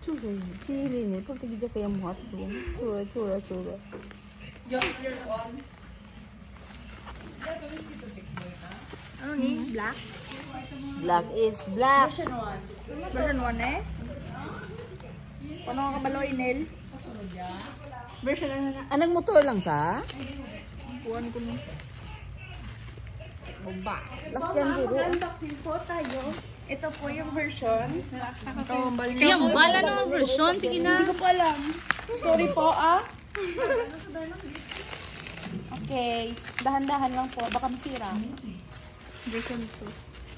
Chura, chili ni. Pag tigil kaya mo at chura. Ano ni? Black? Black is black. Version 1 eh? Paano ka kabaloy, Nel? Version ano na? Anong motor lang sa? Kuhan ko mo. Lakyan duro. Unboxing po tayo. Ito po yung version. Yung bala ng version, sige na. Hindi ko po alam. Sorry po Okay. Dahan-dahan lang po. Baka masira. Version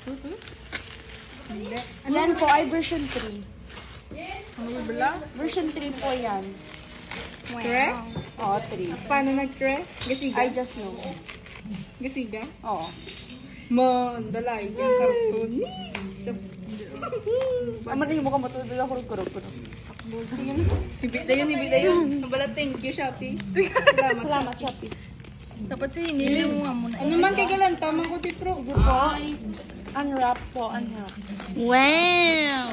2. Yan po ay version 3. Ano ba? Version 3 po yan. Correct? Oo, 3. Paano nag-correct? I just know. Gasiga? Oo. Dalay, yung karton. Aman yung mukha matulog ako kurog. Ibig dayon. Nabala, thank you, Shopee. Salamat, Shopee. Dapat sa hindi mo muna. Ano man kay galan, tama ko ti pro. Sige po. Unwrap po, unwrap. Wow!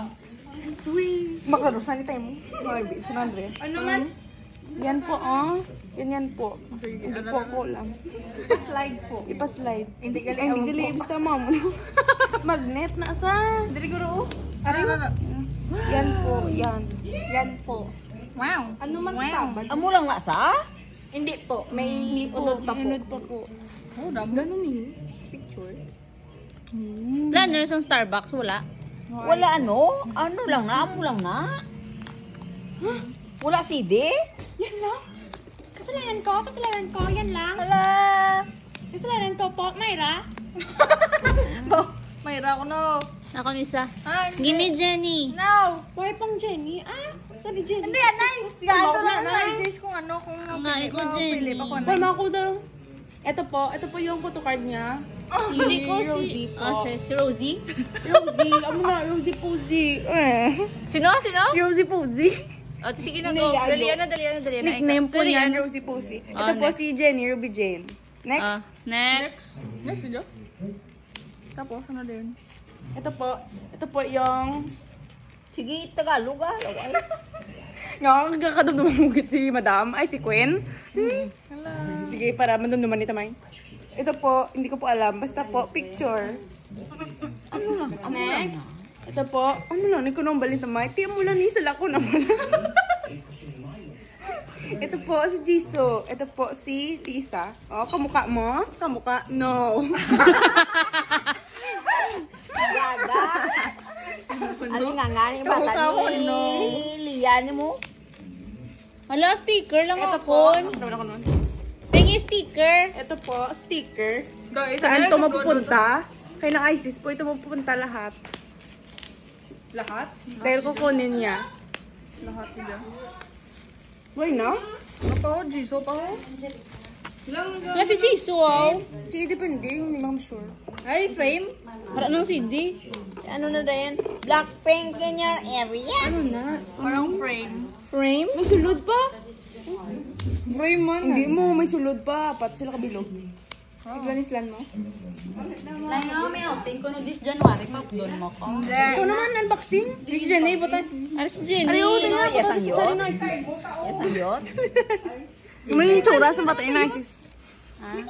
Makarusan tayo mo. Sinandre. Ano man? Yan po, Yan po. Hindi po ako lang. Ipa-slide po. Ipa-slide. Hindi gali. Hindi gali. Basta mo. Magnet na sa. Dili guro. Yan po. Yan po. Wow! Ano man sabat? Amo lang na sa? Hindi po. May unod pa po. Unod pa po. Oh, dami. Ganun eh. Picture. Wala na rin sa Starbucks, wala. Wala ano? Ano lang na? Amo lang na? Wala CD? Yan lang. Kasalanan ko. Yan lang. Wala. Kasalanan ko po, Mayra. Mayra ako no. Ako isa. Gimme Jenny. No. Why pang Jenny? Sabi Jenny. Hindi, anay. Gato lang Isis kung ano, kung ko Jenny. Tama ko daw. Ito po yung photocard niya. Hindi ko Rosie po. si Rosie. Rosie, amo na, Rosie Posey. Sino? Si Rosie Posey. O, sige na go. Dalian na. Nickname po niya, Dalian. Rosie Posey. Ito po next. si Jenny, Ruby Jane. Next. Next. Next video. Tapos, ano din? Ito po yung... Sige, Tagalog ah. Nga, kakadumdumugit si Madam. Ay, si Queen. Sige, para mandumduman ni Tamay. Ito po, hindi ko po alam. Basta po, picture. Ano lang? Next. Ito po, ano lang, hindi ko nang balin Tamay. Tiyan mo lang ni sila ko naman. Ito po si Jisoo. Ito po si Lisa. Oh, kamukha mo? Kamukha? No. Gaga. Ano nga ni bata ni Lian mo? Hala, sticker lang Ito po. ako. Tingin sticker. Ito po, sticker. Saan ito mapupunta? Kay ng ISIS po, ito mapupunta lahat. Lahat? Dahil kukunin niya. Lahat nila. Why na? Papaho, Jisoo, paho. Nga si Jisoo, wow. Sige, depende. Hindi ma'am sure. Ay, frame. Para nang CD. Ano na dayan? Blackpink in your area? Ano na? Parang frame. Frame? May sulod pa? Frame man. Hindi mo, may sulod pa. Pat sila kabilog. Islan mo? Lang nga, may outing ko no this January pa. Doon mo ko. Ito naman, unboxing. Si Jenny, buta. Ano si Jenny? Yes, ang yun. Yes, ang yun. Ano yung tsura sa bata yung ISIS?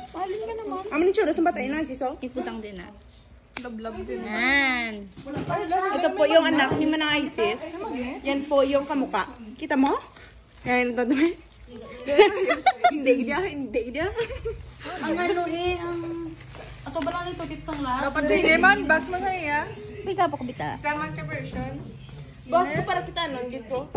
Palin ka naman. Ano yung tsura sa bata yung ISIS, oh? Iputang din na. Love din. Yan. Ito po yung anak ni Manang ISIS. Yan po yung kamuka. Kita mo? Yan, ito naman. Hindi dia. Ang ano ato ba lang ito kitang lahat? Dapat sige man, box mo sa iya. May ka po kabita. Isang man ka version. Boss ko para kita nun dito.